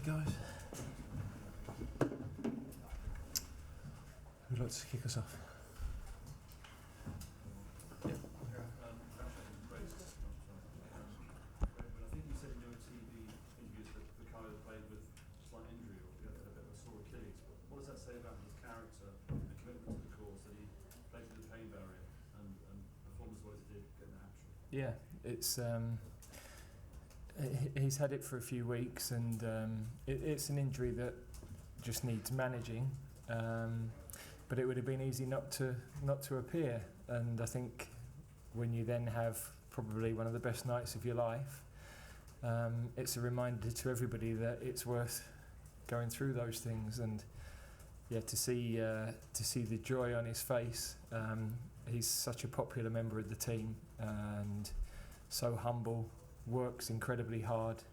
guys. Who'd like to kick us off? I think you said in your TV interviews that the guy played with a slight injury or he had a bit of a sore Achilles. What does that say about his character and commitment to the cause, that he played through the pain barrier and performed as well as he did, getting the hat-trick? Yeah, it's he's had it for a few weeks, and it's an injury that just needs managing. But it would have been easy not to appear, and I think when you then have probably one of the best nights of your life, it's a reminder to everybody that it's worth going through those things. And yeah, to see the joy on his face. He's such a popular member of the team and so humble, works incredibly hard,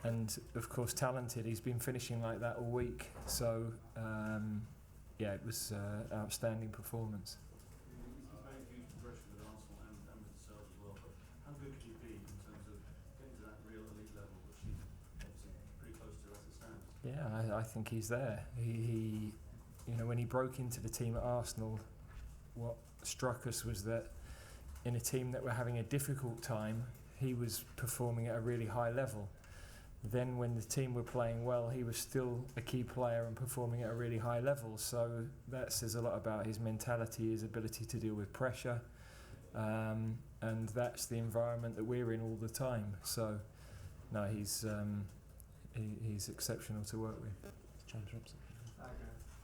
and of course talented. He's been finishing like that all week, so yeah, it was outstanding performance. He's made a huge progression with Arsenal and with himself as well, but how good can he be in terms of getting to that real elite level, which he's obviously pretty close to as it stands? Yeah, I think he's there. He you know, when he broke into the team at Arsenal, what struck us was that in a team that were having a difficult time, he was performing at a really high level. Then when the team were playing well, he was still a key player and performing at a really high level. So that says a lot about his mentality, his ability to deal with pressure, and that's the environment that we're in all the time. So no, he's exceptional to work with. James Robson.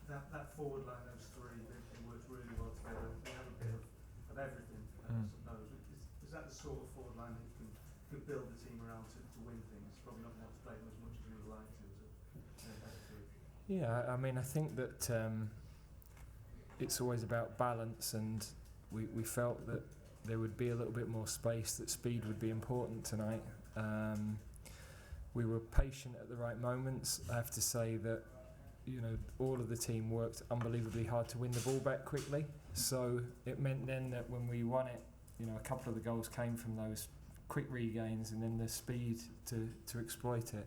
That forward line, those three, they worked really well together. They have a bit of everything. Is that the sort of forward line that you can build the team around to win things? Probably not able to play them as much as you would like to. Yeah, I mean, I think that it's always about balance, and we felt that there would be a little bit more space, that speed would be important tonight. We were patient at the right moments. I have to say that, you know, all of the team worked unbelievably hard to win the ball back quickly. So it meant then that when we won it, you know, a couple of the goals came from those quick regains and then the speed to exploit it.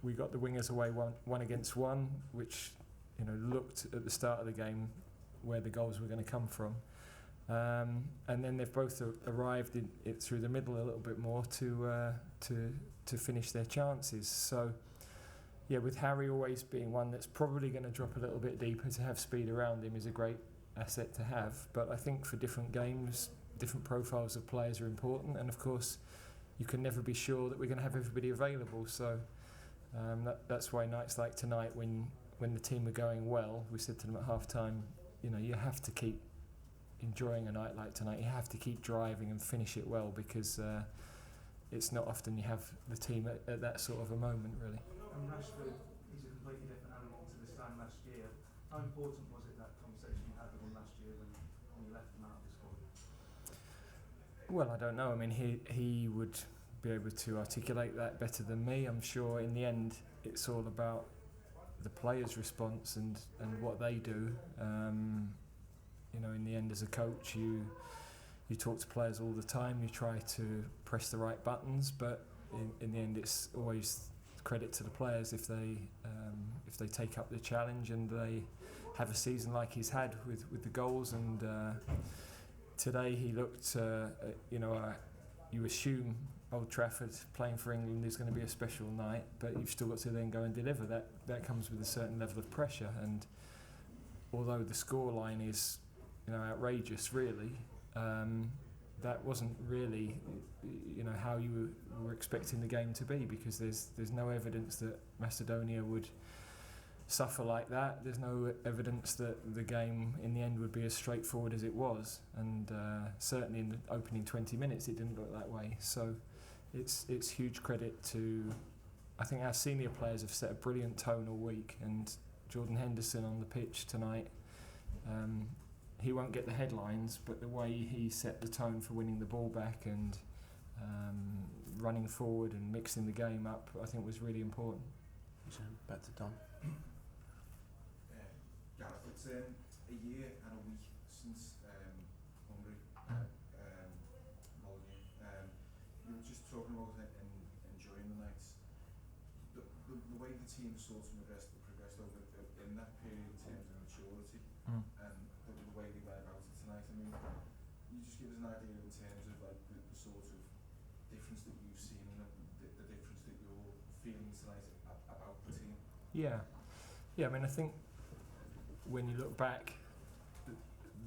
We got the wingers away one against one, which, you know, looked at the start of the game where the goals were going to come from. And then they've both arrived in it through the middle a little bit more to finish their chances. So yeah, with Harry always being one that's probably going to drop a little bit deeper, to have speed around him is a great asset to have. But I think for different games, different profiles of players are important, and of course you can never be sure that we're going to have everybody available. So that's why nights like tonight, when the team are going well, we said to them at half time, you know, you have to keep enjoying a night like tonight. You have to keep driving and finish it well, because it's not often you have the team at that sort of a moment, really. And Rashford is a completely different animal to this time last year. How important was it, that conversation you had with him last year when you left him out of the squad? Well, I don't know. I mean, he would be able to articulate that better than me. I'm sure in the end it's all about the players' response and what they do. You know, in the end, as a coach, you talk to players all the time. You try to press the right buttons, but in the end, it's always credit to the players if they take up the challenge and they have a season like he's had with the goals. And today he looked, you know, you assume Old Trafford playing for England is going to be a special night, but you've still got to then go and deliver. That comes with a certain level of pressure. And although the scoreline is, you know, outrageous, really, that wasn't really, you know, how you were expecting the game to be, because there's no evidence that Macedonia would suffer like that. There's no evidence that the game in the end would be as straightforward as it was, and certainly in the opening 20 minutes it didn't look that way. So it's huge credit to, I think our senior players have set a brilliant tone all week, and Jordan Henderson on the pitch tonight, he won't get the headlines, but the way he set the tone for winning the ball back and running forward and mixing the game up, I think was really important. Back to Don. Gareth, it's a year and a week since Hungary, Molyneux. You were just talking about it and enjoying the nights. the way the team sort of progressed over in that period in terms of maturity and the way they went about it tonight. I mean, can you just give us an idea in terms of like the sort of difference that you've seen and the difference that you're feeling tonight about the team? Yeah, I mean, I think when you look back,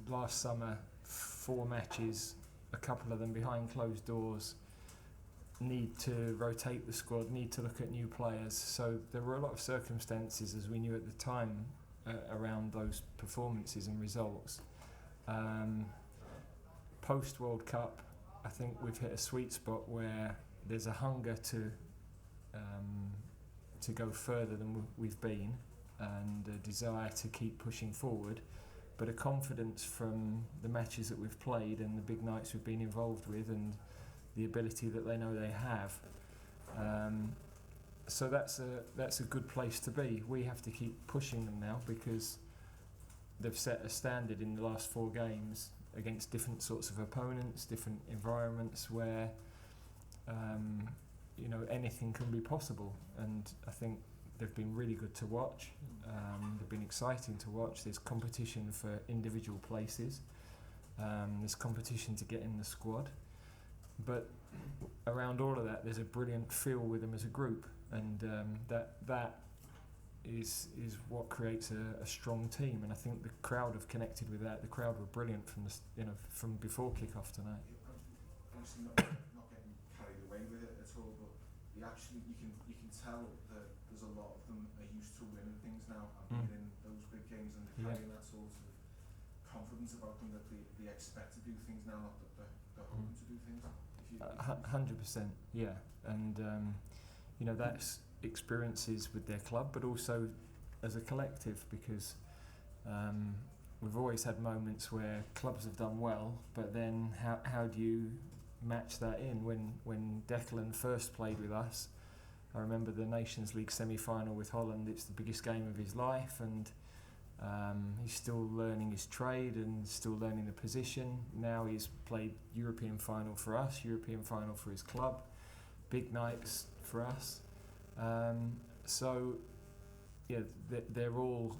last summer, 4 matches, a couple of them behind closed doors, need to rotate the squad, need to look at new players. So there were a lot of circumstances, as we knew at the time, around those performances and results. Post World Cup, I think we've hit a sweet spot where there's a hunger to go further than we've been, and a desire to keep pushing forward, but a confidence from the matches that we've played and the big nights we've been involved with, and the ability that they know they have. So that's a good place to be. We have to keep pushing them now because they've set a standard in the last 4 games against different sorts of opponents, different environments where anything can be possible. And I think they've been really good to watch. They've been exciting to watch. There's competition for individual places. There's competition to get in the squad. But around all of that, there's a brilliant feel with them as a group, and that is what creates a strong team. And I think the crowd have connected with that. The crowd were brilliant from before kick-off tonight. Obviously not getting carried away with it at all, but you can tell that there's a lot of them are used to winning things now and being in those big games, and they're carrying that sort of confidence about them that they expect to do things now, not that they're hoping to do things. 100%, yeah, and that's experiences with their club, but also as a collective, because we've always had moments where clubs have done well, but then how do you match that in? When Declan first played with us, I remember the Nations League semi-final with Holland. It's the biggest game of his life, and he's still learning his trade and still learning the position. Now he's played European final for us, European final for his club, big nights for us. They're all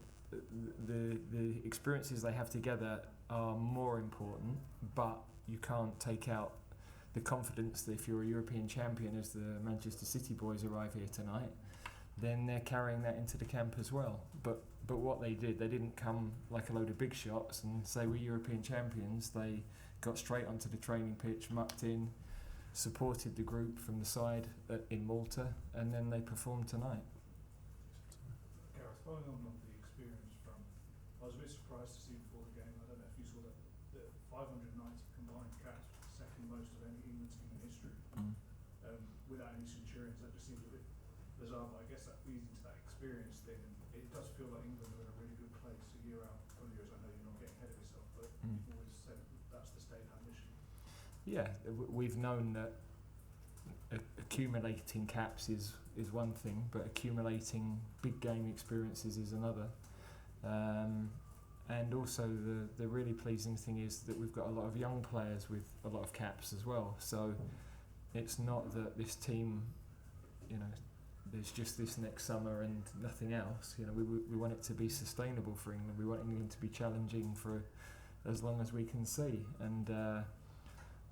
the experiences they have together are more important, but you can't take out the confidence that if you're a European champion, as the Manchester City boys arrive here tonight, then they're carrying that into the camp as well. But what they didn't come like a load of big shots and say we're European champions. They got straight onto the training pitch, mucked in, supported the group from the side in Malta, and then they performed tonight. Gareth, following on the experience from, I was a bit surprised to see before the game, I don't know if you saw that, the 590 combined caps, second most of any England team in history. Without any Centurions, that just seems a bit bizarre, but I guess that feeds into that experience thing, and it does feel like England are in a really good place year out. Probably years, I know you're not getting ahead of yourself, but you've always said that's the state ambition. Yeah, we've known that accumulating caps is one thing, but accumulating big game experiences is another. And also the really pleasing thing is that we've got a lot of young players with a lot of caps as well. So it's not that this team, there's just this next summer and nothing else. We want it to be sustainable for England. We want England to be challenging for as long as we can see, and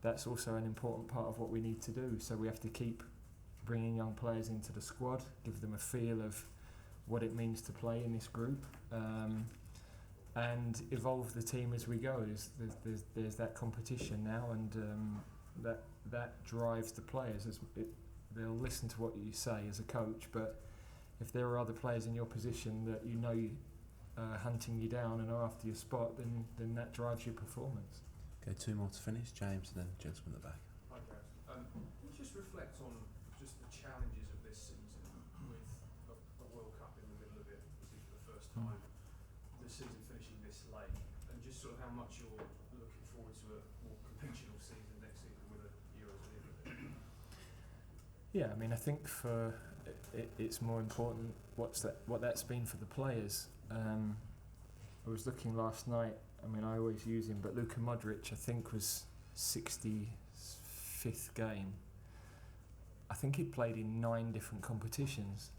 that's also an important part of what we need to do. So we have to keep bringing young players into the squad, give them a feel of what it means to play in this group, and evolve the team as we go. There's that competition now, and that drives the players. They'll listen to what you say as a coach, but if there are other players in your position that hunting you down and are after your spot, then that drives your performance. Okay, 2 more to finish. James and then gentleman at the back. Hi, Gareth. Can you just reflect on just the challenges of this season with a World Cup in the middle of it, obviously for the first time, the season finishing this late, and just sort of how much you're looking forward to a more conventional season next season with a Euros and everything? Yeah, I mean, I think for it's more important what that's been for the players. I was looking last night. I mean, I always use him, but Luka Modric, I think, was 65th game. I think he'd played in 9 different competitions.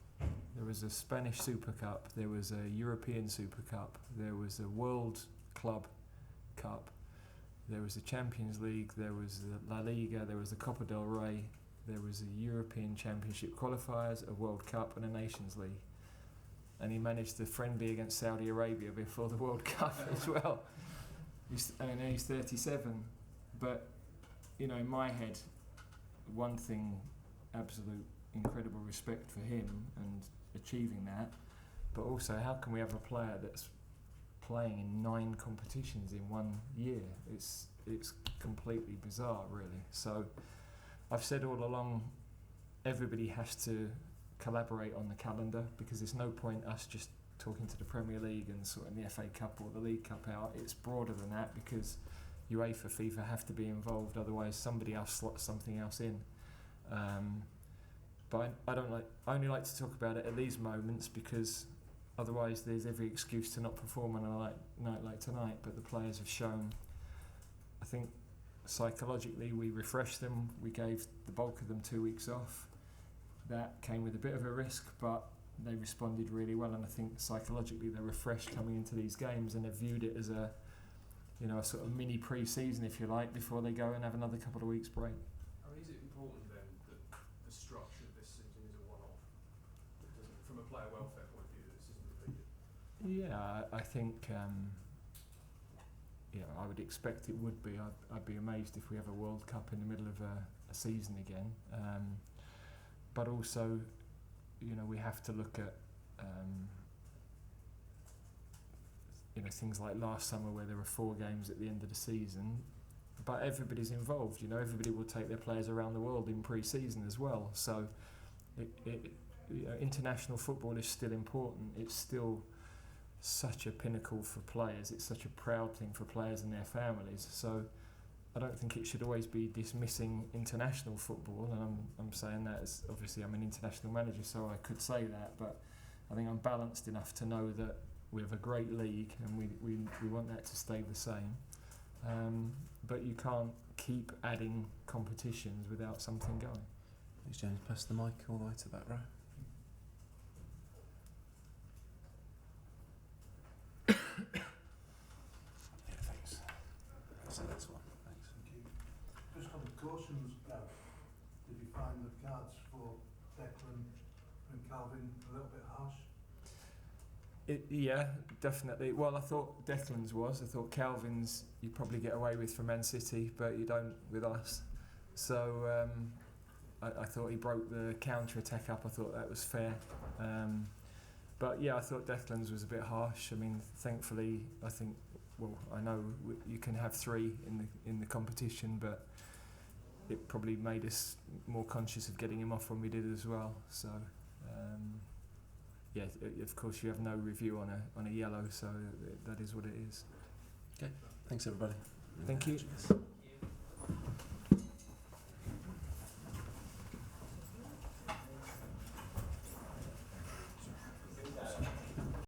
There was a Spanish Super Cup, there was a European Super Cup, there was a World Club Cup, there was the Champions League, there was the La Liga, there was the Copa del Rey, there was a European Championship qualifiers, a World Cup and a Nations League. And he managed the friendly against Saudi Arabia before the World Cup as well. And he's 37. But, you know, in my head, one thing, absolute incredible respect for him and achieving that, but also how can we have a player that's playing in 9 competitions in 1 year? It's completely bizarre, really. So I've said all along, everybody has to collaborate on the calendar, because there's no point us just talking to the Premier League and sorting the FA Cup or the League Cup out. It's broader than that, because UEFA, FIFA have to be involved, otherwise somebody else slots something else in. But I only like to talk about it at these moments, because otherwise there's every excuse to not perform on a night like tonight. But the players have shown, I think psychologically we refreshed them, we gave the bulk of them 2 weeks off. That came with a bit of a risk, but they responded really well, and I think psychologically they're refreshed coming into these games, and they've viewed it as a, you know, a sort of mini pre-season, if you like, before they go and have another couple of weeks break. I mean, is it important then that the structure of this season is a one-off? From a player welfare point of view, that this isn't repeated? Yeah, I think I would expect it would be. I'd be amazed if we have a World Cup in the middle of a season again. But also, you know, we have to look at things like last summer where there were 4 games at the end of the season, but everybody's involved. You know, everybody will take their players around the world in pre-season as well. So international football is still important. It's still such a pinnacle for players. It's such a proud thing for players and their families. So I don't think it should always be dismissing international football, and I'm saying that as obviously I'm an international manager, so I could say that, but I think I'm balanced enough to know that we have a great league and we want that to stay the same. But you can't keep adding competitions without something going. Thanks, James. Pass the mic all the way to the back row. Yeah, thanks. That's the next one. Thanks. Thank you. Just on the cautions, did you find the cards for Declan and Calvin a little bit harsh? Yeah, definitely. Well, I thought Declan's was. I thought Calvin's you probably get away with from Man City, but you don't with us. So I thought he broke the counter-attack up. I thought that was fair. But yeah, I thought Declan's was a bit harsh. I mean, thankfully, I know you can have 3 in the competition, but it probably made us more conscious of getting him off when we did as well. So yeah, of course you have no review on a yellow, so that is what it is. Okay, thanks everybody. Thank you.